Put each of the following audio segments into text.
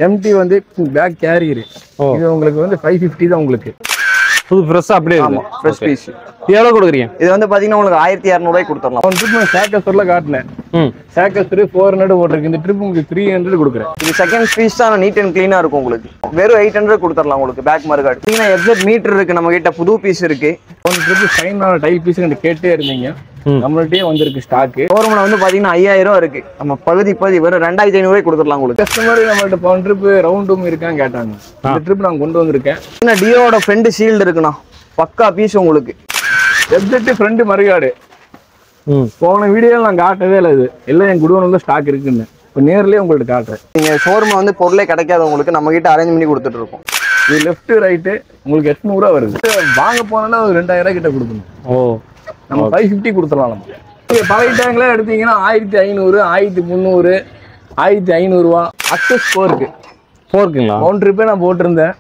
Empty வந்து back carrier. இது உங்களுக்கு வந்து 550 தான் உங்களுக்கு. புது ஃப்ரெஷ்ஷா அப்படியே ஆமா ஃப்ரெஷ் பீஸ். எவ்வளவு கொடுக்குறீங்க? இது வந்து பாத்தீங்கன்னா உங்களுக்கு 1200 ரூபாய்க்கு கொடுத்துறலாம். ஒன் ட்ரிப் நான் சேக்கஸ்டர்ல காட்டினேன். சேக்கஸ்டர் 400 போட்டிருக்கு. இந்த ட்ரிப் உங்களுக்கு 300 கொடுக்குறேன். இது செகண்ட் பீஸ் தான், நீட் அண்ட் கிளீனா இருக்கும் உங்களுக்கு. வெறும் 800 கொடுத்துறலாம் உங்களுக்கு பேக் மறுகாடு. பாத்தீங்கன்னா எக்ஸாக்ட் மீட்டர் இருக்கு நம்ம கிட்ட, புது பீஸ் இருக்கு. ஒன் ட்ரிப் ஷைனான டைல் பீஸ் கேட்டே இருந்தீங்க, நம்மள்ட்டே வந்திருக்கு ஸ்டாக். ஷோரூம்ல வந்து பாத்தீங்கன்னா 5000 இருக்கு. நம்ம பகுதி வெறும் 2500 ரூபாய்க்கு கொடுத்துடலாம் உங்களுக்கு. கஸ்டமர் நம்மள்ட்ட ஒன் ட்ரிப் ரவுண்டும் இருக்கான்னு கேட்டாங்க. இந்த ட்ரிப் நான் கொண்டு வந்திருக்கேன். டியோட ஃப்ரண்ட் ஷீல்டு இருக்குண்ணா, பக்கா பீஸ் உங்களுக்கு. எக்ஸாக்ட் ஃப்ரண்ட் மறுகாடு. போன வீடியோல நான் காட்டவே இல்லை, இது எல்லாம் என் குடோன்ல ஸ்டாக் இருக்குன்னு. இப்போ நேர்லயே உங்களுக்கு காட்டுறேன். நீங்க ஷோரூம்ல வந்து பொருளே கிடைக்காத உங்களுக்கு நம்ம கிட்ட அரேஞ்ச் பண்ணி கொடுத்துட்டு இருக்கோம். இது லெஃப்ட் ரைட்டு உங்களுக்கு 800 ரூபா வருது. வாங்க போனா ஒரு 2000 கிட்ட கொடுக்கணும். நம்ம 550 கொடுத்துடலாம். நம்ம பழைய டேங்க்ல எடுத்தீங்கன்னா 1500, 1300, 1500 ரூபா. அக்சஸ் போர்க்குங்களா? ஒன் ட்ரிப்பே நான் போட்டிருந்தேன்,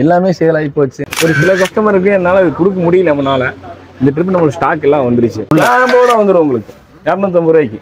எல்லாமே சேல் ஆகி போச்சு. ஒரு சில கஸ்டமருக்கு என்னால கொடுக்க முடியல. நம்மளால இந்த ட்ரிப் நம்மளுக்கு ஸ்டாக் எல்லாம் வந்துருச்சு. லாபோட வந்துடும் உங்களுக்கு 250 ரூபாய்க்கு.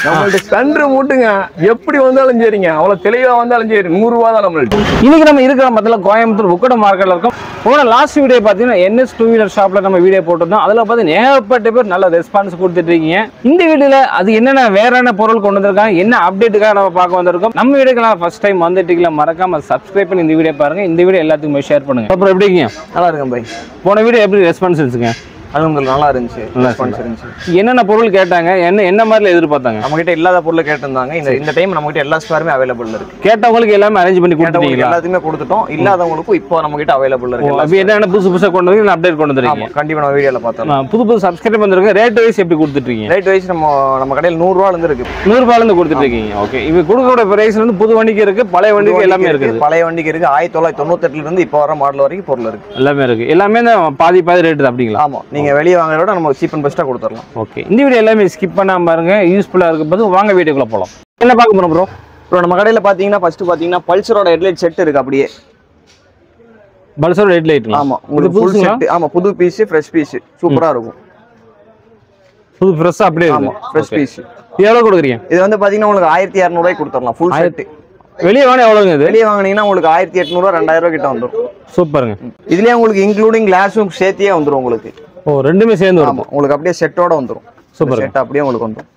நம்மள்ட்ட ஸ்பெண்டர் மூட்டுங்க, எப்படி வந்தாலும் சரிங்க, அவ்வளவு தெளிவா வந்தாலும் சரி, 100 ரூபா தான் நம்மள்ட்ட. இன்னைக்கு நம்ம இருக்கிற மத்தியில கோயம்புத்தூர் உக்கட மார்க்கெட்ல இருக்கோம். போன லாஸ்ட் வீடியோ பாத்தீங்கன்னா NS டூ வீலர் ஷாப்ல நம்ம வீடியோ போட்டிருந்தோம். அதுல பாத்தீங்கன்னா ஏகப்பட்ட பேர் நல்ல ரெஸ்பான்ஸ் கொடுத்துட்டு இருக்கீங்க. இந்த வீடியோல அது என்னென்ன வேற என்ன பொருள் கொண்டு வந்திருக்காங்க, என்ன அப்டேட்டுக்காக நம்ம பார்க்க வந்திருக்கோம். நம்ம வீடியோக்கு ஃபர்ஸ்ட் டைம் வந்துட்டீங்களா, மறக்காம சப்ஸ்கிரைப் பண்ணி இந்த வீடியோ பாருங்க. இந்த வீடியோ எல்லாத்துக்குமே ஷேர் பண்ணுங்க. அப்புறம் எப்படி இருக்கீங்க? நல்லா இருக்கேன் பை. போன வீடியோ எப்படி ரெஸ்பான்ஸ் இருந்துச்சுங்க? அது உங்களுக்கு நல்லா இருந்துச்சு. ரெஸ்பான்ஸ் இருந்துச்சு. என்னென்ன பொருள் கேட்டாங்க, என்ன மாதிரி எதிர்பார்த்தாங்க? நம்ம கிட்ட இல்லாத பொருளை கேட்டிருந்தாங்க. இந்த டைம் நம்ம கிட்ட எல்லா ஸ்பேருமே அவைலபிள் இருக்கு. கேட்டவங்களுக்கு எல்லாமே அரேஞ்ச் பண்ணி கொடுத்துட்டீங்க. எல்லாத்தையுமே கொடுத்துட்டோம். இல்லாதவங்களுக்கும் இப்போ நம்ம கிட்ட அவைலபிள் இருக்கு. அப்ப என்ன புதுசா கொண்டு வந்து அப்டேட் கொண்டு வந்துருக்கீங்க? கண்டிப்பா நம்ம வீடியோல பார்த்தோம். புது சப்ஸ்கிரைப் வந்திருக்கு. ரேட் வைஸ் எப்படி கொடுத்துட்டு இருக்கீங்க? ரேட் வைஸ் நம்ம கடையில் 100 ரூபாயில இருந்து இருக்கு. 100 ரூபாயில இருந்து கொடுத்துட்டு இருக்கீங்க. ஓகே, இவ கொடுக்கற பிரைஸ்ல இருந்து புது வண்டிக்கு இருக்கு, பழைய வண்டிக்கு எல்லாமே இருக்கு. பழைய வண்டிக்கு இருக்கு. 1998 இருந்து இப்போ வர மாடல் வரைக்கும் பொருள் இருக்கு. எல்லாமே இருக்கு. எல்லாமே பாதி ரேட் தான் அப்படிங்களா? ஆமா, நீங்க வெளிய வாங்குறத விட நம்ம சீப் அண்ட் பெஸ்டா கொடுத்துறலாம். ஓகே, இந்த வீடியோ எல்லாமே ஸ்கிப் பண்ணாம பாருங்க, யூஸ்ஃபுல்லா இருக்கும் போது வாங்க வீடியோக்குள்ள போலாம். என்ன பார்க்க போறோம் ப்ரோ? ப்ரோ நம்ம கடையில பாத்தீங்கன்னா ஃபர்ஸ்ட் பாத்தீங்கன்னா பல்சரோட ஹெட்லைட் செட் இருக்கு. அப்படியே பல்சரோட ஹெட்லைட். ஆமா, உங்களுக்கு ஃபுல் செட். ஆமா, புது பீஸ், ஃப்ரெஷ் பீஸ், சூப்பரா இருக்கும். புது ஃப்ரெஷ் அப்படியே ஆமா, ஃப்ரெஷ் பீஸ். எவ்வளவு கொடுக்குறீங்க? இது வந்து பாத்தீங்கன்னா உங்களுக்கு 1200 ரூபாய்க்கு கொடுத்துறலாம் ஃபுல் செட். வெளிய வாங்க எவ்வளவுங்க இது? வெளிய வாங்குனீங்கன்னா உங்களுக்கு 1800 ரூபாய் 2000 ரூபாய் கிட்ட வந்துரும். சூப்பருங்க. இதுலயே உங்களுக்கு இன்க்ளூடிங் கிளாஸும் சேர்த்தியே வந்துரும் உங்களுக்கு. ரெண்டுமே சேர்ந்து வரும். ஆமா, உங்களுக்கு அப்படியே செட்டோட வந்துரும். சூப்பர். செட் அப்படியே உங்களுக்கு வந்துரும்.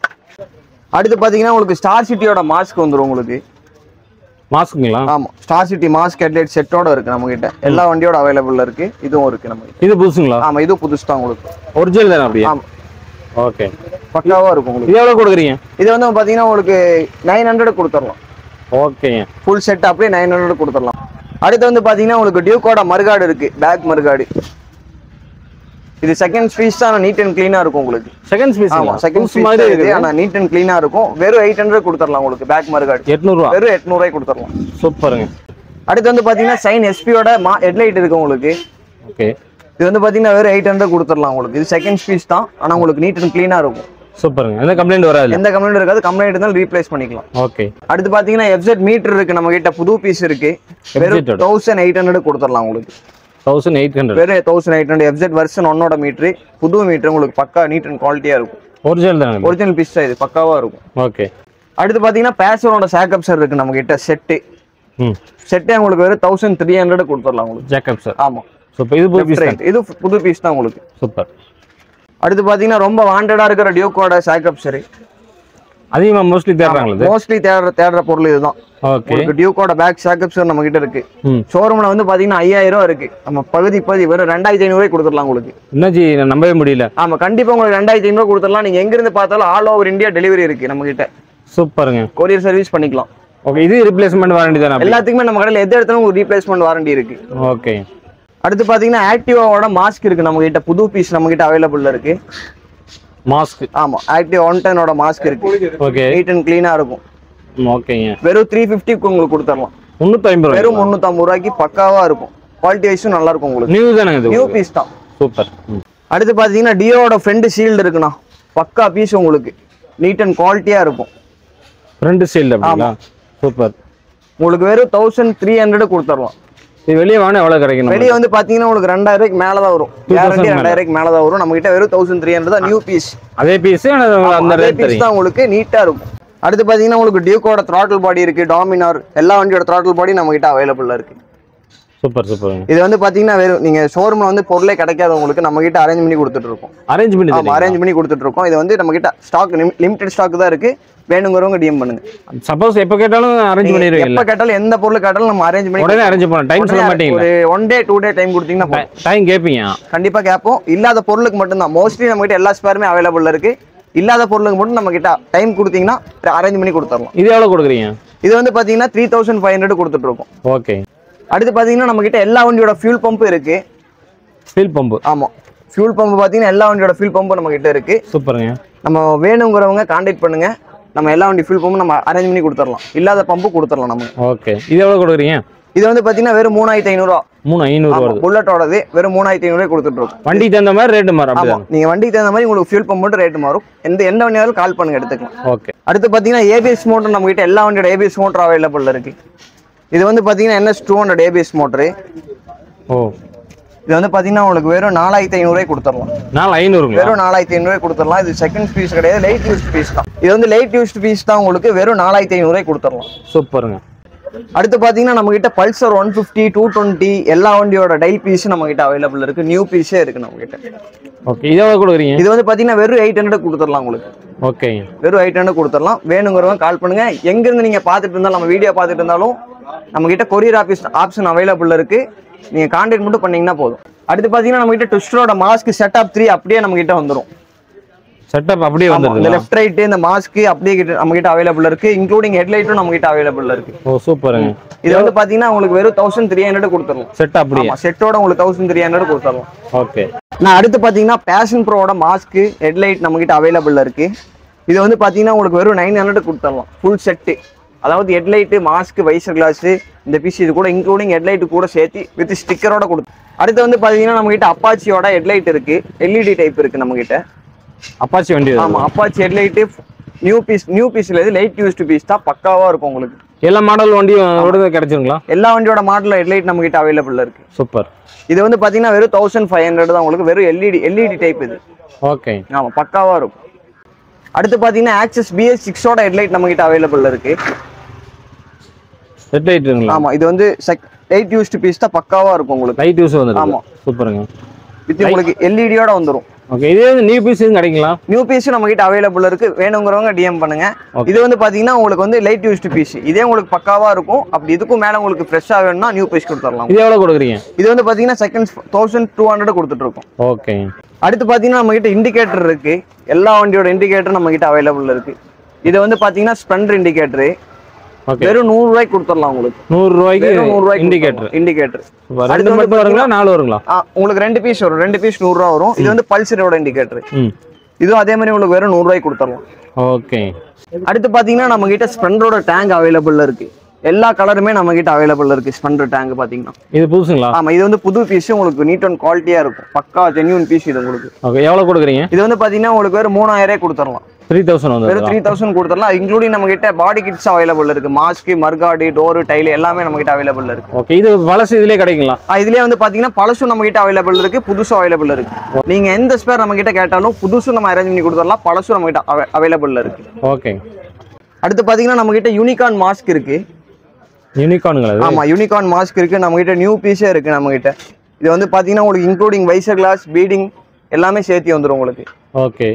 அடுத்து பாத்தீங்கன்னா உங்களுக்கு ஸ்டார் சிட்டியோட மாஸ்க் வந்துரும் உங்களுக்கு. மாஸ்க்குங்களா? ஆமா, ஸ்டார் சிட்டி மாஸ்க் ஹெட்லைட் செட்டோட இருக்கு நம்ம கிட்ட. எல்லா வண்டியோட அவைலபிள்ல இருக்கு. இதுவும் இருக்கு நம்ம கிட்ட. இது புதுசுங்களா? ஆமா, இது புதுசு தான் உங்களுக்கு. ஒரிஜினல் தான அப்படியே? ஆமா. ஓகே, பக்காவா இருக்கும் உங்களுக்கு. இது எவ்வளவு கொடுக்குறீங்க? இது வந்து பாத்தீங்கன்னா உங்களுக்கு 900 கொடுத்துறலாம். ஓகேங்க, ஃபுல் செட் அப்படியே 900 கொடுத்துறலாம். அடுத்து வந்து பாத்தீங்கன்னா உங்களுக்கு டியூக்கோட மறுகாடு இருக்கு, பேக் மறுகாடு. இது செகண்ட் பீஸ் தான், நீட் அண்ட் கிளீனா இருக்கும் உங்களுக்கு. Second piece? ஆமா, செகண்ட் பீஸ் மாதிரி இருக்கு. ஆனா நீட் அண்ட் கிளீனா இருக்கும். வெறும் 800 கொடுத்துறலாம் உங்களுக்கு பேக் மறுகாடு. 800 ரூபாய்? வெறும் 800 ரூபாய் கொடுத்துறலாம். சூப்பருங்க. அடுத்து வந்து பாத்தீங்கன்னா சைன் எஸ்பியோட ஹெட்லைட் இருக்கு உங்களுக்கு. ஓகே, இது வந்து பாத்தீங்கன்னா வெறும் 800 கொடுத்துறலாம் உங்களுக்கு. இது செகண்ட் பீஸ் தான், ஆனா உங்களுக்கு நீட் அண்ட் கிளீனா இருக்கும். சூப்பருங்க. எந்த கம்ப்ளைண்ட் வராது? எந்த கம்ப்ளைண்ட் இருக்காது. கம்ப்ளைண்ட் இருந்தாலும் ரீப்ளேஸ் பண்ணிக்கலாம். ஓகே. அடுத்து பாத்தீங்கன்னா எஃப்செட் மீட்டர் இருக்கு நம்ம கிட்ட, புது பீஸ் இருக்கு. வெறும் 1800 கொடுத்துறலாம் உங்களுக்கு. 1800? வெறும் 1800. எஃப்செட் வெர்ஷன் 1 ஓட மீட்டர், புது மீட்டர் உங்களுக்கு பக்கா நீட் அண்ட் குவாலிட்டியா இருக்கும். ஒரிஜினல் தானே? ஒரிஜினல் பீஸ் தான் இது, பக்காவா இருக்கும். ஓகே. அடுத்து பாத்தீங்கன்னா பேசரோட சாக்கப் சார் இருக்கு நம்ம கிட்ட. செட்டே உங்களுக்கு வெறும் 1300 கொடுத்துறலாம் உங்களுக்கு. Jacob sir? ஆமா. சூப்பர். இது புது பீஸ் தான்? இது புது பீஸ் தான் உங்களுக்கு. சூப்பர். அடுத்து பாத்தீங்கன்னா ரொம்ப வாண்டடா இருக்கிற டியூக்கோட சாக்கப் சார். அதிகமா மோஸ்ட்லி தேடுறாங்களா? மோஸ்ட்லி தேடுற பொருள் இதுதான். ஓகே. உங்களுக்கு டியூக்கோட பேக் சாக்கப் சார் நம்ம கிட்ட இருக்கு. ஷோரூம்ல வந்து பாத்தீங்கன்னா 5000 ரூபாய் இருக்கு. நம்ம பகுதி வெறும் 2500 ரூபாய் கொடுத்துடலாம் உங்களுக்கு. என்னஜி, நான் நம்பவே முடியல. ஆமா, கண்டிப்பா உங்களுக்கு 2500 ரூபாய் கொடுத்துடலாம். நீங்க எங்க இருந்து பார்த்தாலும் ஆல் ஓவர் இந்தியா டெலிவரி இருக்கு நம்ம கிட்ட. சூப்பருங்க. கொரியர் சர்வீஸ் பண்ணிக்கலாம். ஓகே, இது ரிப்ளேஸ்மென்ட் வாரண்டி தானே? எல்லாத்துக்குமே நம்ம கடையில எது எடுத்தாலும் உங்களுக்கு ரீப்ளேஸ்மென்ட் வாரண்டி இருக்கு. ஓகே. அடுத்து பாத்தீங்கன்னா ஆக்டிவாவோட மாஸ்க் இருக்கு நம்ம கிட்ட. புது பீஸ் நம்ம கிட்ட அவைலபிள்ல இருக்கு. மாஸ்க்? ஆமா, ஆக்டிவ் 110 ஓட மாஸ்க் இருக்கு. ஓகே. நீட் அண்ட் கிளீனா இருக்கும். ஓகேங்க. வெறும் 350 உங்களுக்கு கொடுத்துறலாம். 350 ரூபாய்? வெறும் 350 ரூபாய்க்கு பக்காவா இருக்கும். குவாலிட்டி வைஸும் நல்லா இருக்கும் உங்களுக்கு. நியூ தானே இது? நியூ பீஸ் தான். சூப்பர். அடுத்து பாத்தீங்கன்னா டியோட ஃப்ரண்ட் ஷீல்டு இருக்குண்ணா, பக்கா பீஸ் உங்களுக்கு. நீட் அண்ட் குவாலிட்டியா இருக்கும். ஃப்ரண்ட் ஷீல்டு அப்படிங்களா? சூப்பர். உங்களுக்கு வெறும் 1300 கொடுத்துறலாம். இது வெளியே வாங்க எவ்வளவு கிடைக்கும்? வெளியே வந்து பாத்தீங்கன்னா உங்களுக்கு 2000 ரூபாய்க்கு மேல தான் வரும். கேரண்டி 2000 ரூபாய்க்கு மேல தான் வரும். நம்ம கிட்ட வெறும் 1300 தான் நியூ பீஸ். அதே பீஸ் அந்த பீஸ் தான் உங்களுக்கு நீட்டா இருக்கும். அடுத்து பாத்தீங்கன்னா உங்களுக்கு டியூக்கோட throttle பாடி இருக்கு, டாமினார் எல்லா வண்டியோட throttle பாடி நம்ம கிட்ட அவைலபிளா இருக்கு. Super super. இது வந்து பாத்தீங்கன்னா வெறும் நீங்க ஷோரூம்ல வந்து பொருளே கிடைக்காத உங்களுக்கு நம்ம கிட்ட அரேஞ்ச் பண்ணி கொடுத்துட்டு இருக்கோம். அரேஞ்ச் பண்ணி அரேஞ்ச் பண்ணி கொடுத்துட்டு இருக்கோம். இது வந்து நம்ம கிட்ட ஸ்டாக் லிமிடெட் ஸ்டாக் தான் இருக்கு. வேணுங்கிறவங்க டிஎம் பண்ணுங்க. சப்போஸ் எப்ப கேட்டாலும் அரேஞ்ச் பண்ணிடுவீங்க. எப்ப கேட்டாலும் எந்த பொருள் கேட்டாலும் நம்ம அரேஞ்ச் பண்ணி உடனே அரேஞ்ச் பண்ணலாம். டைம் சொல்ல மாட்டீங்க. ஒரு 1 டே 2 டே டைம் கொடுத்தீங்கன்னா டைம் கேப்பீங்க. கண்டிப்பா கேப்போம். இல்லாத பொருளுக்கு மட்டும் தான் மோஸ்ட்லி நம்ம கிட்ட எல்லா ஸ்பேருமே அவைலபிள் இருக்கு. இல்லாத பொருளுக்கு மட்டும் நம்ம கிட்ட டைம் கொடுத்தீங்கன்னா அரேஞ்ச் பண்ணி கொடுத்துறலாம். இது எவ்வளவு கொடுக்குறீங்க? இது வந்து பாத்தீங்கன்னா 3500 கொடுத்துட்டு இருக்கோம். ஓகே. அடுத்து பாத்தீங்கன்னா நம்ம கிட்ட எல்லா வண்டியோட ஃபியூல் பம்ப் இருக்கு. Fuel pump. ஆமா, ஃபியூல் பம்ப் பாத்தீங்கன்னா எல்லா வண்டியோட ஃபியூல் பம்ப் நம்ம கிட்ட இருக்கு. சூப்பருங்க. நம்ம வேணுங்கிறவங்க கான்டாக்ட் பண்ணுங்க. நம்ம எல்லா வண்டி ஃபியூல் பம்ப் நம்ம அரேஞ்ச் பண்ணி கொடுத்துறலாம். இல்லாத பம்பு கொடுத்துறலாம் நம்ம. ஓகே. இது எவ்வளவு கொடுக்குறீங்க? இது வந்து பாத்தீங்கன்னா வெறும் 3500. 3500 வருது. புல்லட்டோடது வெறும் 3500 கொடுத்துட்டு இருக்கோம். வண்டிக்கு தகுந்த மாதிரி ரேட் மாறும். ஆமா, நீங்க வண்டிக்கு தகுந்த மாதிரி உங்களுக்கு ஃபியூல் பம்ப் மட்டும் ரேட் மாறும். எந்த வண்டியாலும் கால் பண்ணுங்க எடுத்துக்கலாம். ஓகே. அடுத்து பாத்தீங்கன்னா ஏபிஎஸ் மோட்டர் நம்ம கிட்ட எல்லா வண்டியோட ஏபிஎஸ் மோட்டர் அவைலபிள் இருக்கு. இது வந்து பாத்தீங்கன்னா NS 200 ஏபிஎஸ் மோட்டர். ஓ, இது வந்து பாத்தீங்கன்னா உங்களுக்கு வெறும் 4500 கொடுத்துறலாம். 4500 வெறும் 4500 கொடுத்துறலாம். இது செகண்ட் பீஸ் கிடையாது, லைட் யூஸ்ட் பீஸ் தான். இது வந்து லைட் யூஸ்ட் பீஸ் தான் உங்களுக்கு வெறும் 4500 கொடுத்துறலாம். சூப்பருங்க. அடுத்து பாத்தீங்கன்னா நம்ம கிட்ட பல்சர் 150 220 எல்லா வண்டியோட டைல் பீஸ் நம்ம கிட்ட அவைலபிள் இருக்கு. நியூ பீஸே இருக்கு நம்ம கிட்ட. ஓகே. இது எவ்வளவு கொடுக்குறீங்க? இது வந்து பாத்தீங்கன்னா வெறும் 800 கொடுத்துறலாம் உங்களுக்கு. ஓகே. வெறும் 800 கொடுத்துறலாம். வேணுங்கிறவங்க கால் பண்ணுங்க. எங்க இருந்து நீங்க பாத்துட்டு இருந்தாலும், நம்ம வீடியோ பாத்துட்டு இருந்தாலும் நம்ம கிட்ட கொரியர் ஆப்ஷன் அவைலபிள் இருக்கு. நீங்க கான்டாக்ட் மட்டும் பண்ணீங்கன்னா போதும். அடுத்து பாத்தீங்கன்னா நம்ம கிட்ட ட்விஸ்டரோட மாஸ்க் செட்டப் 3 அப்படியே நம்ம கிட்ட வந்துரும். செட்டப் அப்படியே வந்துருது. இந்த லெஃப்ட் ரைட் இந்த மாஸ்க் அப்படியே நம்ம கிட்ட அவைலபிள் இருக்கு. இன்க்ளூடிங் ஹெட்லைட்டும் நம்ம கிட்ட அவைலபிள் இருக்கு. ஓ, சூப்பருங்க. இது வந்து பாத்தீங்கன்னா உங்களுக்கு வெறும் 1300 கொடுத்துறலாம். செட் அப்படியே. செட்டோட உங்களுக்கு 1300 கொடுத்துறலாம். ஓகே. நான் அடுத்து பாத்தீங்கன்னா பேஷன் ப்ரோவோட மாஸ்க் ஹெட்லைட் நம்ம கிட்ட அவைலபிள் இருக்கு. இது வந்து பாத்தீங்கன்னா உங்களுக்கு வெறும் 900 கொடுத்துறலாம். ஃபுல் செட்டு, அதாவது ஹெட்லைட், மாஸ்க், வைசர் கிளாஸ், இந்த பீஸ் இது கூட இன்க்ளூடிங் ஹெட்லைட் கூட சேர்த்து வித் ஸ்டிக்கரோட கொடுத்து. அடுத்து வந்து பாத்தீங்கன்னா நம்ம கிட்ட அப்பாச்சியோட ஹெட்லைட் இருக்கு. LED டைப் இருக்கு நம்ம கிட்ட. அப்பாச்சி வண்டி. ஆமா, அப்பாச்சி ஹெட்லைட் நியூ பீஸ்ல இது லைட் யூஸ்ட் பீஸ் தான். பக்காவா இருக்கும் உங்களுக்கு. எல்லா மாடல் வண்டியும் கிடைச்சிருங்களா? எல்லா வண்டியோட மாடல் ஹெட்லைட் நம்ம கிட்ட அவைலபிள் இருக்கு. சூப்பர். இது வந்து பாத்தீங்கன்னா வெறும் 1500 தான் உங்களுக்கு. வெறும் LED டைப் இது. ஓகே. ஆமா, பக்காவா இருக்கும். அடுத்து பாத்தீங்கன்னா ஆக்சஸ் BS6ஓட ஹெட்லைட் நம்ம கிட்ட அவைலபிள் இருக்கு. ஹெட்லைட்ங்களா? ஆமா, இது வந்து லைட் யூஸ்ட் பீஸ் தான். பக்காவா இருக்கும் உங்களுக்கு. லைட் யூஸ் வந்துருக்கு. ஆமா, சூப்பருங்க. இது உங்களுக்கு LED-யோட வந்துரும். ஓகே. இதே நியூ பீஸ் கிடைக்குங்களா? நியூ பீஸ் நம்ம கிட்ட அவைலபிள் இருக்கு. வேணுங்கிறவங்க டிஎம் பண்ணுங்க. இது வந்து பாத்தீங்கன்னா உங்களுக்கு வந்து லைட் யூஸ்ட் பீஸ். இதே உங்களுக்கு பக்காவா இருக்கும். அப்படி இதுக்கும் மேல உங்களுக்கு ஃப்ரெஷ்ஷா வேணும்னா நியூ பீஸ் கொடுத்துறலாம். இது எவ்வளவு கொடுக்குறீங்க? இது வந்து பாத்தீங்கன்னா செகண்ட்ஸ் 1200 கொடுத்துட்டு இருக்கோம். ஓகே. அடுத்து பாத்தீங்கன்னா நம்ம கிட்ட இண்டிகேட்டர் இருக்கு. எல்லா வண்டியோட இண்டிகேட்டர் நம்ம கிட்ட அவைலபிள் இருக்கு. இது வந்து பாத்தீங்கன்னா ஸ்ப்ளெண்டர் இண்டிகேட்டர். வெறும் 100 ரூபாய்க்கு கொடுத்துறலாம் உங்களுக்கு. 100 ரூபாய்க்கு இண்டிகேட்டர். ரெண்டு மட்டும் வருங்களா, 4 வருங்களா? உங்களுக்கு 2 பீஸ் வரும். 2 பீஸ் 100 ரூபாய் வரும். இது வந்து பல்சரோட இண்டிகேட்டர். இதுவும் அதே மாதிரி உங்களுக்கு வெறும் 100 ரூபாய்க்கு கொடுத்துறலாம். ஓகே. அடுத்து பாத்தீங்கன்னா நம்ம கிட்ட ஸ்ப்ளெண்டரோட டேங்க் அவைலபிள் இருக்கு. எல்லா கலருமே நம்ம கிட்ட அவைலபிள் இருக்கு. ஸ்ப்ளெண்டர் டேங்க் பாத்தீங்கன்னா இது புதுசுங்களா? ஆமா, இது வந்து புது பீஸ். உங்களுக்கு நீட் அண்ட் குவாலிட்டியா இருக்கும். பக்கா ஜென்யூன் பீஸ் இது உங்களுக்கு. ஓகே. எவ்வளவு கொடுக்குறீங்க? இது வந்து பாத்தீங்கன்னா உங்களுக்கு வெறும் 3000 கொடுத்துறலாம். 3000 வந்து வெறும் 3000 கொடுத்துறலாம். இன்க்ளூடிங் நம்ம கிட்ட பாடி கிட்ஸ் அவைலபிள் இருக்கு. மாஸ்க், மர்காடி, டோர், டைல் எல்லாமே நம்ம கிட்ட அவைலபிள் இருக்கு. ஓகே. இது பழசு இதுலயே கிடைக்குங்களா? இதுலயே வந்து பாத்தீங்கன்னா பழசும் நம்ம கிட்ட அவைலபிள் இருக்கு, புதுசும் அவைலபிள் இருக்கு. நீங்க எந்த ஸ்பேர் நம்ம கிட்ட கேட்டாலும் புதுசும் நம்ம அரேஞ்ச் பண்ணி கொடுத்துறலாம். பழசும் நம்ம கிட்ட அவைலபிள் இருக்கு. ஓகே. அடுத்து பாத்தீங்கன்னா நம்ம கிட்ட யூனிகார்ன் மாஸ்க் இருக்கு. யூனிகார்ன்ங்களா? ஆமா, யூனிகார்ன் மாஸ்க் இருக்கு நம்ம கிட்ட. நியூ பீஸே இருக்கு நம்ம கிட்ட. இது வந்து பாத்தீங்கன்னா உங்களுக்கு இன்க்ளூடிங் வைசர் கிளாஸ், பீடிங் எல்லாமே சேர்த்து வந்துரும் உங்களுக்கு. ஓகே.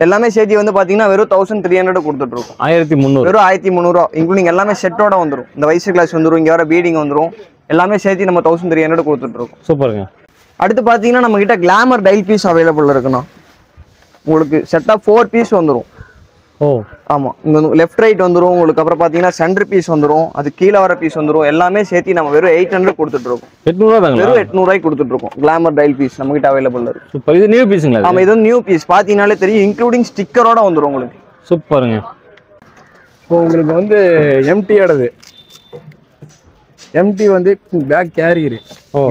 எல்லாமே சேர்த்து வந்து பாத்தீங்கன்னா வெறும் 1300 கொடுத்துட்டு இருக்கோம். 1300. வெறும் 1300 இன்க்ளூடிங் எல்லாமே செட்டோட வந்துரும். இந்த வைசர் கிளாஸ் வந்துரும், இங்க வர பீடிங் வந்துரும். எல்லாமே சேர்த்து நம்ம 1300 கொடுத்துட்டு இருக்கோம். சூப்பருங்க. அடுத்து பாத்தீங்கன்னா நம்ம கிட்ட கிளாமர் டைல் பீஸ் அவைலபிள் இருக்குண்ணா. உங்களுக்கு செட்டா 4 பீஸ் வந்துரும். ஓ, ஆமா, இங்க லெஃப்ட் ரைட் வந்துரும். உங்களுக்கு அப்புறம் பாத்தீங்கன்னா சென்டர் பீஸ் வந்துரும். அது கீழே வர பீஸ் வந்துரும். எல்லாமே சேர்த்து நம்ம வெறும் 800 கொடுத்துட்டு இருக்கோம். 800 தாங்க. வெறும் 800 ரூபாய்க்கு கொடுத்துட்டு இருக்கோம். கிளாமர் டைல் பீஸ் நம்ம கிட்ட அவைலபிள் இருக்கு. சூப்பர். இது நியூ பீஸ்ங்களா? ஆமா, இது நியூ பீஸ். பாத்தீங்கன்னாலே தெரியும். இன்க்ளூடிங் ஸ்டிக்கரோட வந்துரும் உங்களுக்கு. சூப்பருங்க. இப்போ உங்களுக்கு வந்து எம்டி வந்து பேக் கேரியர்.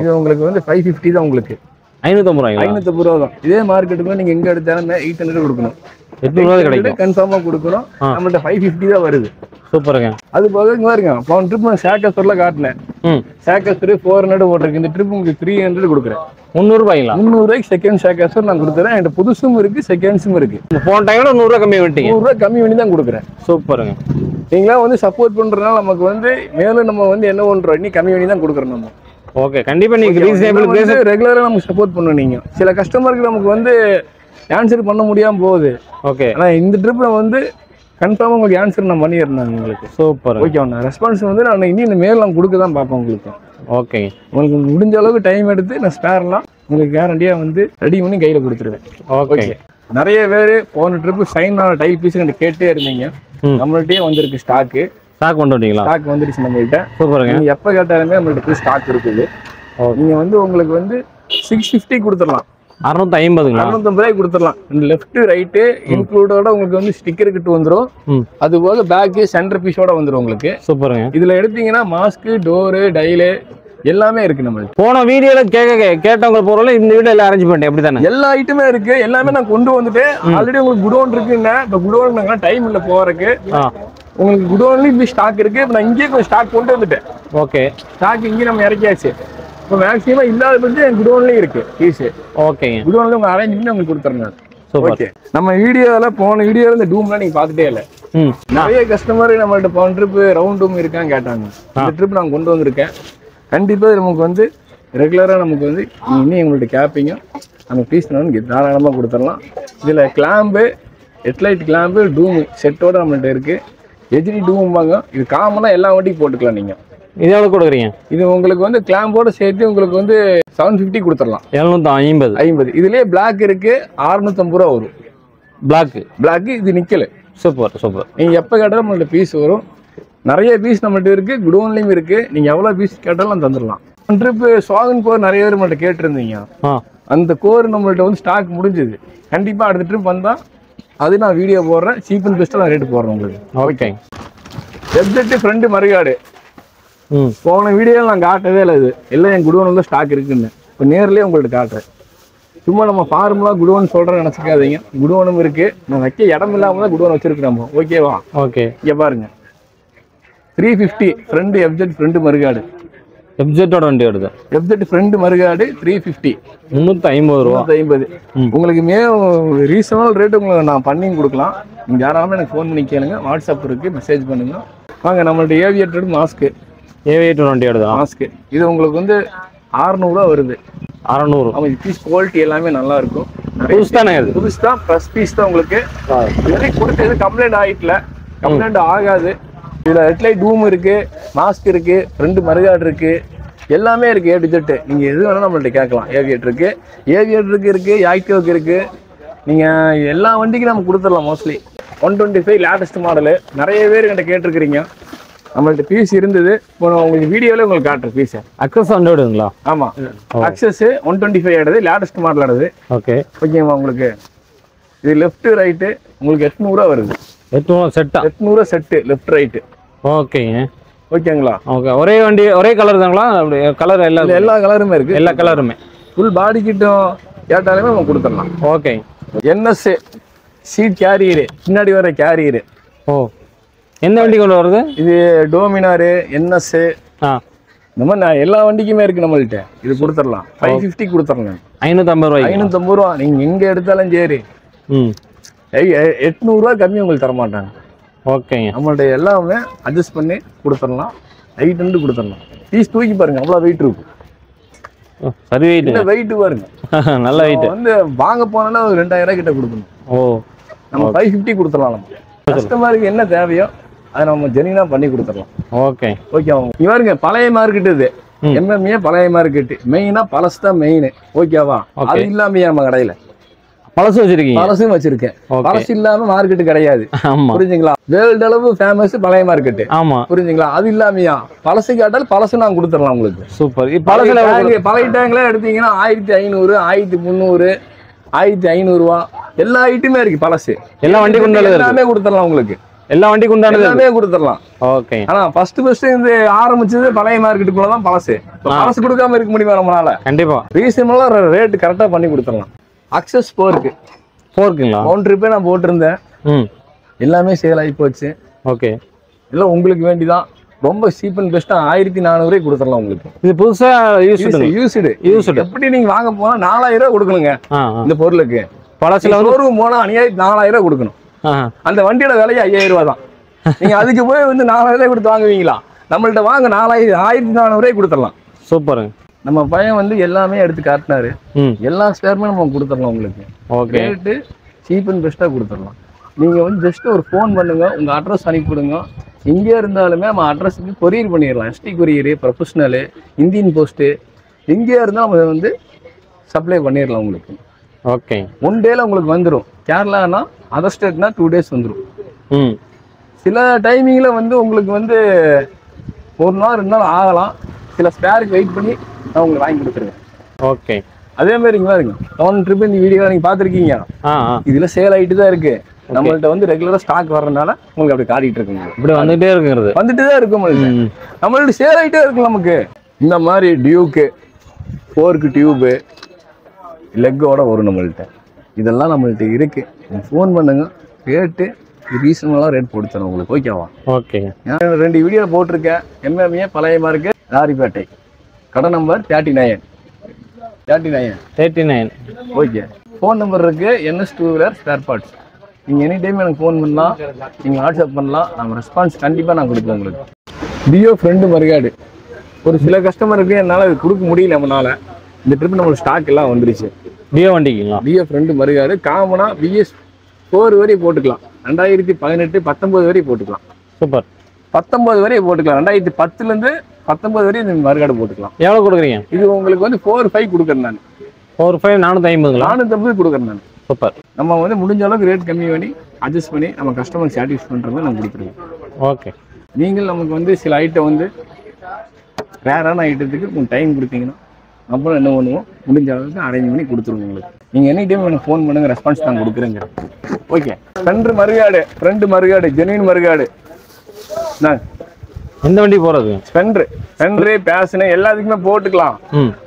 இது உங்களுக்கு வந்து 550 தான். உங்களுக்கு 550 ரூபாய். 550 ரூபா தான். இதே மார்க்கெட்டுக்கு நீங்க எங்க எடுத்தாலும் 800 கொடுக்கணும். 800 கிடைக்கும். கன்ஃபார்மா கொடுக்கணும். நம்மள்ட்ட 550 தான் வருது. சூப்பருங்க. அது போக இங்க பாருங்க, போன ட்ரிப் நான் ஷேக்கஸ்டர்ல காட்டினேன். ஷேக்கஸ்டர் 400 போட்டிருக்கு. இந்த ட்ரிப் உங்களுக்கு 300 கொடுக்குறேன். 300 ரூபாய்ங்களா? 300 ரூபாய்க்கு செகண்ட் ஷேக்கஸ்டர் நான் கொடுத்துறேன். என்கிட்ட புதுசும் இருக்கு, செகண்ட்ஸும் இருக்கு. போன டைம்ல 100 ரூபாய் கம்மி பண்ணிட்டீங்க. 100 ரூபாய் கம்மி பண்ணி தான் கொடுக்குறேன். சூப்பருங்க. நீங்களா வந்து சப்போர்ட் பண்றதுனால நமக்கு வந்து மேலும் நம்ம வந்து என்ன பண்றோம், இன்னி கம்மி பண்ணி தான் கொடுக்குறோம் நம்ம. ஓகே, கண்டிப்பா நீங்க ரீசனபிள் பிரைஸ் ரெகுலரா நமக்கு சப்போர்ட் பண்ணணும். நீங்க சில கஸ்டமருக்கு நமக்கு வந்து ஆன்சர் பண்ண முடியாம போகுது. ஓகே, ஆனா இந்த ட்ரிப்ல வந்து கன்ஃபார்மா உங்களுக்கு ஆன்சர் நான் பண்ணிடுறேன் உங்களுக்கு. சூப்பர். ஓகே, ரெஸ்பான்ஸ் வந்து நான் இனி இந்த மேல் நான் கொடுக்க தான் பார்ப்பேன் உங்களுக்கு. ஓகே, உங்களுக்கு முடிஞ்ச அளவுக்கு டைம் எடுத்து நான் ஸ்பேர்லாம் உங்களுக்கு கேரண்டியா வந்து ரெடி பண்ணி கையில கொடுத்துருவேன். ஓகே. நிறைய பேர் போன ட்ரிப் சைன் ஆன டைல் பீஸ் கேட்டே இருந்தீங்க. நம்மள்ட்டே வந்திருக்கு ஸ்டாக் கொண்டு வந்தீங்களா? ஸ்டாக் வந்துருச்சு நம்மள்ட்ட. சூப்பருங்க. நீங்க எப்ப கேட்டாலுமே நம்மள்ட்ட ஸ்டாக் இருக்குது. நீங்க வந்து உங்களுக்கு வந்து 650 கொடுத்துடலாம். 650ங்களா? 650 ரூபாய்க்கு கொடுத்துடலாம். லெஃப்ட் ரைட்டு இன்க்ளூடோட உங்களுக்கு வந்து ஸ்டிக்கர் கிட்ட வந்துடும். அது போக பேக் சென்டர் பீஸோட வந்துடும் உங்களுக்கு. சூப்பருங்க. இதுல எடுத்தீங்கன்னா மாஸ்க், டோரு, டைலு எல்லாமே இருக்கு நம்மளுக்கு. போன வீடியோல கேட்டவங்க போறோம்ல, இந்த வீடியோ எல்லாம் அரேஞ்ச் பண்ணிட்டேன். அப்படி தானே? எல்லா ஐட்டமே இருக்கு, எல்லாமே நான் கொண்டு வந்துட்டேன். ஆல்ரெடி உங்களுக்கு குடோன் இருக்குன்னா, இப்ப குடோன் டைம் இல்ல போறதுக்கு. உங்களுக்கு குடோன்லயும் இப்படி ஸ்டாக் இருக்கு. இப்ப நான் இங்கேயே கொஞ்சம் ஸ்டாக் கொண்டு வந்துட்டேன். ஓகே, ஸ்டாக் இங்கே நம்ம இறக்கியாச்சு. இப்போ மேக்ஸிமம் இல்லாத பற்றி என் குடோன்லயும் இருக்கு பீஸ். ஓகேங்க. குடோன்ல உங்க அரேஞ்ச் பண்ணி உங்களுக்கு கொடுத்துறேன். சூப்பர். ஓகே, நம்ம வீடியோல போன வீடியோல இந்த டூம்லாம் நீங்க பாத்துட்டே இல்ல. நிறைய கஸ்டமர் நம்மள்ட்ட போன ட்ரிப் ரவுண்ட் டூம் இருக்கான்னு கேட்டாங்க. இந்த ட்ரிப் நான் கொண்டு வந்திருக்கேன். கண்டிப்பா நமக்கு வந்து ரெகுலரா நமக்கு வந்து இன்னும் எங்கள்கிட்ட கேப்பீங்க நம்ம பீஸ் வந்து தாராளமாக கொடுத்துடலாம். இதில் கிளாம்பு, ஹெட்லைட் கிளாம்பு, டூமு செட்டோட நம்மள்ட்ட இருக்கு. ஹெச்டி டூம்பாங்க. இது காமனாக எல்லா வண்டிக்கும் போட்டுக்கலாம். நீங்கள் இது எவ்வளோ கொடுக்குறீங்க? இது உங்களுக்கு வந்து கிளாம்போட சேர்த்து உங்களுக்கு வந்து 750 கொடுத்துடலாம். 750. இதுலேயே பிளாக் இருக்கு, 650 ரூபா வரும். பிளாக் இது நிக்கல. Super super. நீங்கள் எப்போ கேட்டாலும் நம்மள்ட்ட பீஸ் வரும். நிறைய பீஸ் நம்மள்ட்ட இருக்கு, குடோன்லையும் இருக்கு. நீங்கள் எவ்வளோ பீஸ் கேட்டாலும் தந்துடலாம். ட்ரிப் ஸ்வாகன் கோர் நிறைய பேர் நம்மள்ட்ட கேட்டிருந்தீங்க. அந்த கோர் நம்மள்ட்ட வந்து ஸ்டாக் முடிஞ்சது. கண்டிப்பாக அடுத்த ட்ரிப் வந்தால் அது நான் வீடியோ போடுறேன். சீப் அண்ட் பெஸ்ட்டாக நான் ரேட்டு போடுறேன் உங்களுக்கு. ஓகே. எப்ஜெக்ட் ஃப்ரெண்டு மறுகாடு போன வீடியோவில் நான் காட்டவே இல்லை. இது எல்லாம் என் குடோனில் தான் ஸ்டாக் இருக்குன்னு இப்போ நேர்லேயே உங்கள்கிட்ட காட்டுறேன். சும்மா நம்ம ஃபார்முலாக குடோன் சொல்கிறேன் நினச்சிக்காதீங்க. குடோனும் இருக்குது. நான் வைக்க இடம் இல்லாமல் தான் குடோன் வச்சுருக்கேன் நம்ம. ஓகேவா? ஓகே. இங்கே பாருங்க, 350 ஃப்ரெண்டு எப்ஜெக்ட் ஃப்ரெண்டு மறுகாடு. எப்ஜெக்டோட வண்டி வருது. எப்ஜெக்ட் ஃப்ரெண்டு மறுகாடு 350. 350 ரூபா. 350 உங்களுக்கு ரீசனபிள் ரேட்டு உங்களுக்கு நான் பண்ணி கொடுக்கலாம். நீங்கள் யாராலும் எனக்கு ஃபோன் பண்ணி கேளுங்க. வாட்ஸ்அப் இருக்குது, மெசேஜ் பண்ணுங்க. வாங்க, நம்மள்ட்ட ஏவியேட்டட் மாஸ்க்கு. ஏவியேட்டர் வண்டி வருது மாஸ்க்கு. இது உங்களுக்கு வந்து 600 ரூபா வருது. 600. ஆமாம், இது பீஸ் குவாலிட்டி எல்லாமே நல்லா இருக்கும். புதுசு தானே? புதுசு தான், ப்ளஸ் பீஸ் தான் உங்களுக்கு. இதுவரை கொடுத்தது கம்ப்ளைண்ட் ஆகிட்டல, கம்ப்ளைண்ட் ஆகாது. இதில் ஹெட்லைட் டூம் இருக்கு, மாஸ்க் இருக்கு, ஃப்ரெண்டு மறுகாடு இருக்கு, எல்லாமே இருக்கு. ஏ டு ஜெட் நீங்கள் எது வேணாலும் நம்மள்ட்ட கேட்கலாம். ஏவியேட்டருக்கு இருக்கு, ஆக்டிவாக்கு இருக்கு. நீங்கள் எல்லா வண்டிக்கும் நம்ம கொடுத்துடலாம். Mostly 125 latest model. நிறைய பேர் என்கிட்ட கேட்டிருக்கிறீங்க. நம்மள்ட்ட பீஸ் இருந்தது. இப்போ உங்களுக்கு வீடியோவில் உங்களுக்கு காட்டுற பீஸ் அக்சஸ் வந்துடுங்களா? ஆமாம், அக்சஸ் 125 ஆடுது, லேட்டஸ்ட் மாடல் ஆடுது. ஓகே. ஓகேவா? உங்களுக்கு இது லெஃப்ட் ரைட்டு உங்களுக்கு 800 ரூபா வருது. 800 செட்டா? 800 செட்டு லெஃப்ட் ரைட்டு. ஓகேங்க. ஓகேங்களா? ஓகே. ஒரே வண்டி ஒரே கலர் தாங்களா? அப்படி கலர் எல்லா கலருமே இருக்கு. எல்லா கலருமே ஃபுல் பாடி கிட்டும் கேட்டாலுமே நம்ம கொடுத்துடலாம். ஓகே. என்எஸ் சீட் கேரியரு, பின்னாடி வர கேரியரு. ஓ, எந்த வண்டி கொண்டு வருது இது? டோமினாரு, என்எஸ், இந்த மாதிரி நான் எல்லா வண்டிக்குமே இருக்கு நம்மள்ட்ட. இது கொடுத்துடலாம். 550 கொடுத்துடலாம். 550 ரூபாய். 550 ரூபா. நீங்க எங்க எடுத்தாலும் சரி 800 ரூபா கம்மி உங்களுக்கு தர மாட்டாங்க. ஓகேங்க. நம்மள்ட்ட எல்லாமே அட்ஜஸ்ட் பண்ணி கொடுத்துடலாம். 800 கொடுத்துடலாம். பீஸ் தூக்கி பாருங்க, அவ்வளோ வெயிட் இருக்கும். சரி, வெயிட் வெயிட் பாருங்க. நல்ல வெயிட். வந்து வாங்க போனா ஒரு 2000 ரூபாய் கிட்ட கொடுக்கணும். ஓ, நம்ம 550 கொடுத்துடலாம். நம்ம கஸ்டமருக்கு என்ன தேவையோ அதை நம்ம ஜெனினா பண்ணி கொடுத்துடலாம். ஓகே. ஓகே. அவங்க பாருங்க, பழைய மார்க்கெட் இது. எம்எம்ஏ பழைய மார்க்கெட். மெயினா பழசு தான் மெயின். ஓகேவா? அது இல்லாம நம்ம கடையில பழசு வச்சிருக்கீங்க? பழசும் வச்சிருக்கேன். பழசு இல்லாம மார்க்கெட் கிடையாது. புரிஞ்சுங்களா? வேர்ல்டு அளவு ஃபேமஸ் பழைய மார்க்கெட். ஆமா, புரிஞ்சுங்களா? அது இல்லாமையா பழசு கேட்டாலும் பழசு நான் கொடுத்துடலாம் உங்களுக்கு. சூப்பர். பழைய டேங்க்ல எடுத்தீங்கன்னா 1500, 1300, 1500 ரூபா எல்லா ஐட்டமே இருக்கு. பழசு எல்லா வண்டி எல்லாமே கொடுத்துடலாம் உங்களுக்கு. எல்லா வண்டி எல்லாமே கொடுத்துடலாம். ஓகே. ஆனா ஃபர்ஸ்ட் இந்த ஆரம்பிச்சது பழைய மார்க்கெட்டுக்குள்ள தான் பழசு. பழசு கொடுக்காம இருக்க முடியுமா நம்மளால? கண்டிப்பா. ரீசனபிளா ரேட் கரெக்டா பண்ணி கொடுத்துடலாம். அக்சஸ் 4க்குங்களா? பவுண்டரி போய் நான் போட்டிருந்தேன். எல்லாமே சேல் ஆகி போச்சு. ஓகே. எல்லாம் உங்களுக்கு வேண்டிதான். ரொம்ப சீப் அண்ட் பெஸ்ட்டாக 1400 கொடுத்துடலாம் உங்களுக்கு. இது புதுசா யூஸ்டு எப்படி நீங்க வாங்க போனா 4000 ரூபாய் கொடுக்கணுங்க இந்த பொருளுக்கு. பழசுல ஷோரூம் போனா அநியாயம் 4000 ரூபாய் கொடுக்கணும். அந்த வண்டியோட விலையை 5000 ரூபாய் தான். நீங்க அதுக்கு போய் வந்து 4000 ரூபாய் கொடுத்து வாங்குவீங்களா? நம்மள்ட்ட வாங்க 1400 ரூபாய் கொடுத்துடலாம். சூப்பருங்க. நம்ம பையன் வந்து எல்லாமே எடுத்து காட்டினாரு. எல்லா ஸ்பேருமே நம்ம கொடுத்துடலாம் உங்களுக்கு. ஓகே. ரேட்டு சீப் அண்ட் பெஸ்ட்டாக கொடுத்துடலாம். நீங்கள் வந்து ஜஸ்ட் ஒரு ஃபோன் பண்ணுங்க, உங்கள் அட்ரஸ் அனுப்பிவிடுங்க. எங்கே இருந்தாலுமே நம்ம அட்ரஸுக்கு கொரியர் பண்ணிடலாம். எஸ்டி கொரியரு, ப்ரொஃபஷ்னலு, இந்தியன் போஸ்ட்டு, எங்கேயா இருந்தாலும் நம்ம வந்து சப்ளை பண்ணிடலாம் உங்களுக்கு. ஓகே. 1 டேல உங்களுக்கு வந்துடும். கேரளானா அதர் ஸ்டேட்னா 2 டேஸ் வந்துடும். சில டைமிங்கில் வந்து உங்களுக்கு வந்து 1 நாள் 2 நாள் ஆகலாம். சில ஸ்பேருக்கு வெயிட் பண்ணி நான் உங்களுக்கு வாங்கி கொடுத்துருவேன். ஓகே. அதே மாதிரி இங்கே பாருங்க, லோன் ட்ரிப் இந்த வீடியோ நீங்கள் பார்த்துருக்கீங்க. இதில் சேல் ஆகிட்டு தான் இருக்கு. நம்மள்ட்ட வந்து ரெகுலராக ஸ்டாக் வர்றதுனால உங்களுக்கு அப்படி காட்டிட்டு இருக்குங்க. இப்படி வந்துட்டே இருக்குங்கிறது வந்துட்டு தான் இருக்கும். நம்மள்ட்ட சேல் ஆகிட்டே இருக்கு. நமக்கு இந்த மாதிரி டியூக்கு 4 டியூபு லெக்கோட வரும் நம்மள்ட்ட. இதெல்லாம் நம்மள்ட்ட இருக்கு. ஃபோன் பண்ணுங்க, ரேட்டு ரீசனபுளாக ரேட் போட்டு தரோம் உங்களுக்கு. ஓகேவா? ஓகே. 2 வீடியோவில் போட்டிருக்கேன். எம்எம்ஏ பழைய மார்க்கு ராரிப்பேட்டை, கடை நம்பர் 39. ஓகே. ஃபோன் நம்பர் இருக்கு. NS 2 wheeler spare parts. நீங்கள் எனி டைம் எனக்கு ஃபோன் பண்ணலாம், நீங்கள் வாட்ஸ்அப் பண்ணலாம். நம்ம ரெஸ்பான்ஸ் கண்டிப்பாக நான் கொடுப்போம் உங்களுக்கு. டியோ ஃப்ரெண்டு மறுகாடு ஒரு சில கஸ்டமருக்கு என்னால் அது கொடுக்க முடியல. நம்மளால இந்த ட்ரிப் நம்மளுக்கு ஸ்டாக் எல்லாம் வந்துருச்சு. டியோ வண்டிங்களா? டியோ ஃப்ரெண்டு மறுகாடு காமனாக BS 4 வரையும் போட்டுக்கலாம். 2018, 19 வரையும் போட்டுக்கலாம். சூப்பர். 19 வரையும் போட்டுக்கலாம். 2010லேருந்து 19 வரையும் இந்த மறுகாடு போட்டுக்கலாம். எவ்வளோ கொடுக்குறீங்க? இது உங்களுக்கு வந்து 4,500 கொடுக்குறேன் நான். 4,500 450 கொடுக்குறேன் நான். சூப்பர். நம்ம வந்து முடிஞ்ச அளவுக்கு ரேட் கம்மி பண்ணி அட்ஜஸ்ட் பண்ணி நம்ம கஸ்டமர் சாட்டிஸ்ஃபை பண்ணுறது நம்ம கொடுத்துருவோம். ஓகே. நீங்கள் நமக்கு வந்து சில ஐட்டம் வந்து ரேரான ஐட்டத்துக்கு கொஞ்சம் டைம் கொடுத்தீங்கன்னா அப்புறம் என்ன பண்ணுவோம், முடிஞ்ச அளவுக்கு அரேஞ்ச் பண்ணி கொடுத்துருவோம் உங்களுக்கு. நீங்கள் எனி டைம் எனக்கு ஃபோன் பண்ணுங்க, ரெஸ்பான்ஸ் நான் கொடுக்குறேங்க. ஓகே. ஃப்ரெண்டு மறுகாடு ஜெனுவின் மறுகாடு. நான் எந்த வண்டி போறது? ஸ்பெண்டரு பேஷனு எல்லாத்துக்குமே போட்டுக்கலாம்.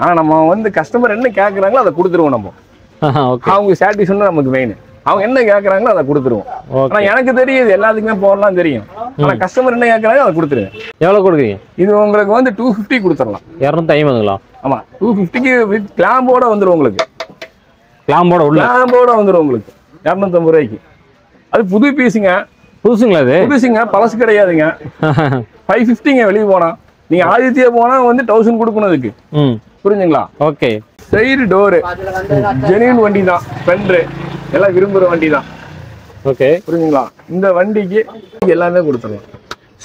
ஆனா நம்ம வந்து கஸ்டமர் என்ன கேட்கறாங்களோ அதை கொடுத்துருவோம். நம்ம அவங்க சாட்டிஸ்ஃபை நமக்கு மெயின். அவங்க என்ன கேட்கறாங்களோ அதை கொடுத்துருவோம். ஆனா எனக்கு தெரியுது எல்லாத்துக்குமே போடலாம் தெரியும். ஆனா கஸ்டமர் என்ன கேட்கறாங்க அதை கொடுத்துருவேன். எவ்வளவு கொடுக்குறீங்க? இது உங்களுக்கு வந்து 250 கொடுத்துடலாம். 250ங்களா? ஆமா, 250க்கு வித் கிளாம்போட வந்துடும் உங்களுக்கு. கிளாம்போட வந்துடும் உங்களுக்கு 250 ரூபாய்க்கு. அது புது பீஸுங்க. புதுசுங்களா? அது புதுசுங்க, பழசு கிடையாதுங்க. 550ங்க வெளியே போனா. நீங்க ஆதித்யா போனா வந்து 1000 கொடுக்கணும் அதுக்கு. புரிஞ்சுங்களா? ஓகே. சைடு டோரு ஜெனுவின் வண்டி தான். ஸ்பெண்டர் எல்லாம் விரும்புற வண்டி தான். ஓகே. புரிஞ்சுங்களா? இந்த வண்டிக்கு எல்லாமே கொடுத்துடலாம்.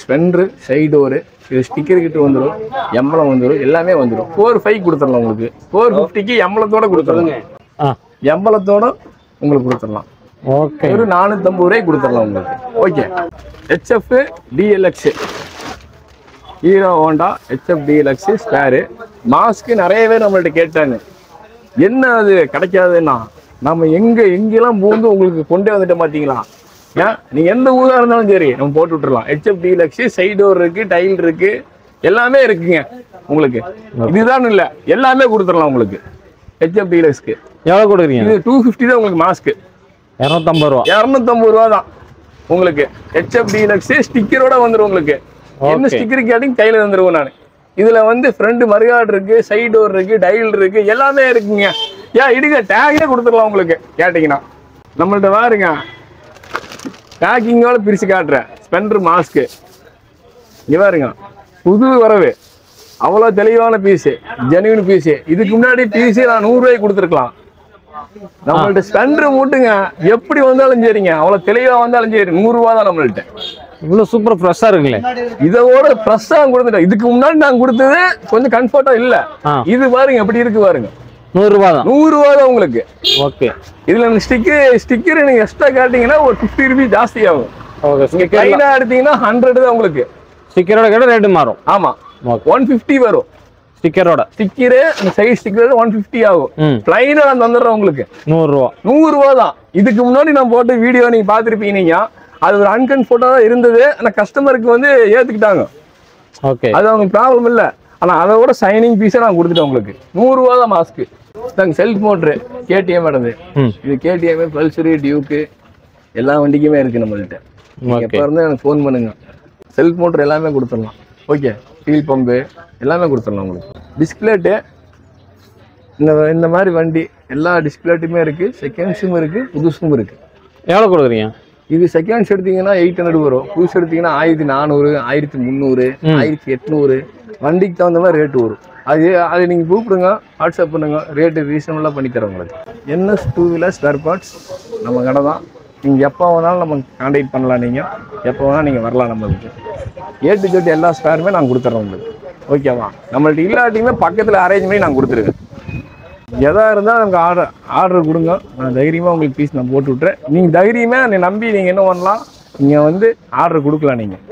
ஸ்பெண்டர் சைடு டோரு, இது ஸ்டிக்கர் கிட்ட வந்துடும், எம்பளம் வந்துடும், எல்லாமே வந்துடும். 4,500 கொடுத்துடலாம் உங்களுக்கு. 450க்கு எம்பளத்தோட கொடுத்துடலாம். எம்பளத்தோட உங்களுக்கு கொடுத்துடலாம். ஓகே. ஒரு 450 ரூபாய் கொடுத்துடலாம் உங்களுக்கு. Okay. HF DLX hero Honda HF DLX spare mask நிறைய பேர் நம்மள்ட்ட கேட்டாங்க. என்ன அது கிடைக்காதுன்னா நம்ம எங்கெல்லாம் பூந்து உங்களுக்கு கொண்டே வந்துட்டு பார்த்தீங்களா? ஏன் நீங்கள் எந்த ஊராக இருந்தாலும் சரி நம்ம போட்டு விட்டுறலாம். HF DLX சைடு டோர் இருக்கு, டைல் இருக்கு, எல்லாமே இருக்குங்க உங்களுக்கு. இதுதான் இல்லை, எல்லாமே கொடுத்துடலாம் உங்களுக்கு. HF DLXக்கு எவ்வளோ கொடுக்குறீங்க? இது 250 தான் உங்களுக்கு மாஸ்க்கு. 250 ரூபா. 250 ரூபா தான் உங்களுக்கு. HF DLX ஸ்டிக்கரோட வந்துடும் உங்களுக்கு. என்ன ஸ்டிக்கர் கேட்டிங் கையில வந்துருவோம் நான். இதுல வந்து ஃப்ரண்ட் மறுகாடு இருக்கு, சைடு டோர் இருக்கு, டைல் இருக்கு, எல்லாமே இருக்குங்க. ஏன் இடுங்க டேகே கொடுத்துடலாம் உங்களுக்கு கேட்டீங்கன்னா. நம்மள்ட்ட பாருங்க, பேக்கிங்கோட பிரிச்சு காட்டுறேன். ஸ்பெண்டர் மாஸ்க்கு இங்க பாருங்க, புது வரவு, அவ்வளோ தெளிவான பீஸு, ஜெனுவின் பீஸு. இதுக்கு முன்னாடி பீஸு நான் 100 ரூபாய்க்கு கொடுத்துருக்கலாம். நம்மள்ட்ட ஸ்பெண்டர் மூட்டுங்க, எப்படி வந்தாலும் சரிங்க, அவ்வளோ தெளிவாக வந்தாலும் சரி 100 ரூபா தான் நம்மள்ட்ட. இவ்வளவு சூப்பர் ஃப்ரெஷ்ஷா இருக்குங்களே. இதோட ஃப்ரெஷ்ஷா கொடுத்துட்டேன். இதுக்கு முன்னாடி நான் கொடுத்தது கொஞ்சம் கம்ஃபர்ட்டா இல்ல. இது பாருங்க எப்படி இருக்கு பாருங்க. 100 ரூபா தான். 100 ரூபா தான் உங்களுக்கு. ஓகே. இதுல ஸ்டிக்கர் நீங்க எக்ஸ்ட்ரா காட்டிங்கன்னா ஒரு 50 ரூபாய் ஜாஸ்தி ஆகும். ஓகே. நீங்க கைனா எடுத்தீங்கன்னா 100 தான் உங்களுக்கு. ஸ்டிக்கரோட கேட்ட ரேட் மாறும். ஆமா, 150 வரும். ஸ்டிக்கரோட அந்த சைடு ஸ்டிக்கரோட 150 ஆகும். பிளைனா நான் தந்துடுறேன் உங்களுக்கு 100 ரூபா. 100 ரூபா தான். இதுக்கு முன்னாடி நான் போட்ட வீடியோ நீங்க பாத்துருப்பீங்க. நீங்க அது ஒரு அன்கம்ஃபர்ட்டா தான் இருந்தது. ஆனா கஸ்டமருக்கு வந்து ஏத்துக்கிட்டாங்க. ஓகே. அது அவங்க ப்ராப்ளம் இல்ல. ஆனா அதோட சைனிங் பீஸை நான் கொடுத்துட்டேன் உங்களுக்கு. 100 ரூபா தான் மாஸ்க்கு. செல்ஃப் மோட்ரு KTM நடந்து. இது KTM, பல்சரி, டியூக்கு எல்லா வண்டிக்குமே இருக்கு நம்மள்ட்ட. எப்ப இருந்து எனக்கு ஃபோன் பண்ணுங்க. செல்ஃப் மோட்டர் எல்லாமே கொடுத்துடலாம். ஓகே டீல் பம்பு எல்லாமே கொடுத்துடலாம் உங்களுக்கு. டிஸ்பிளேட்டு இந்த மாதிரி வண்டி எல்லா டிஸ்பிளேட்டுமே இருக்குது. செகண்ட்ஸும் இருக்குது, புதுசும் இருக்குது. எவ்வளோ கொடுக்குறீங்க? இது செகண்ட்ஸ் எடுத்தீங்கன்னா 800 வரும். புதுசு எடுத்தீங்கன்னா 1400, 1300, 1800 வண்டிக்கு தகுந்த மாதிரி ரேட்டு வரும். அது நீங்கள் கூப்பிடுங்க, வாட்ஸ்அப் பண்ணுங்க, ரேட்டு ரீசனபுளாக பண்ணி தரோம் உங்களுக்கு. NS 2 வீலர் ஸ்பேர் பார்ட்ஸ் நம்ம கடை தான். நீங்கள் எப்போ வேணாலும் நம்ம கான்டாக்ட் பண்ணலாம். நீங்கள் எப்போ வேணாலும் நீங்கள் வரலாம். நம்மளுக்கு A to Z எல்லா ஸ்பேருமே நாங்கள் கொடுத்துட்றோம் உங்களுக்கு. ஓகேவா? நம்மள்ட்ட இல்லாட்டியுமே பக்கத்தில் அரேஞ்ச் பண்ணி நாங்கள் கொடுத்துருக்கேன். எதாக இருந்தால் நமக்கு ஆர்டர் கொடுங்க. நான் தைரியமாக உங்களுக்கு பீஸ் நான் போட்டு விட்றேன். நீங்கள் தைரியமாக என்னை நம்பி நீங்கள் என்ன பண்ணலாம், நீங்கள் வந்து ஆர்டர் கொடுக்கலாம். நீங்கள்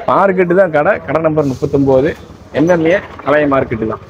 மார்க்கெட்டு தான் கடை நம்பர் 39 NMA கலை மார்க்கெட்டு தான்.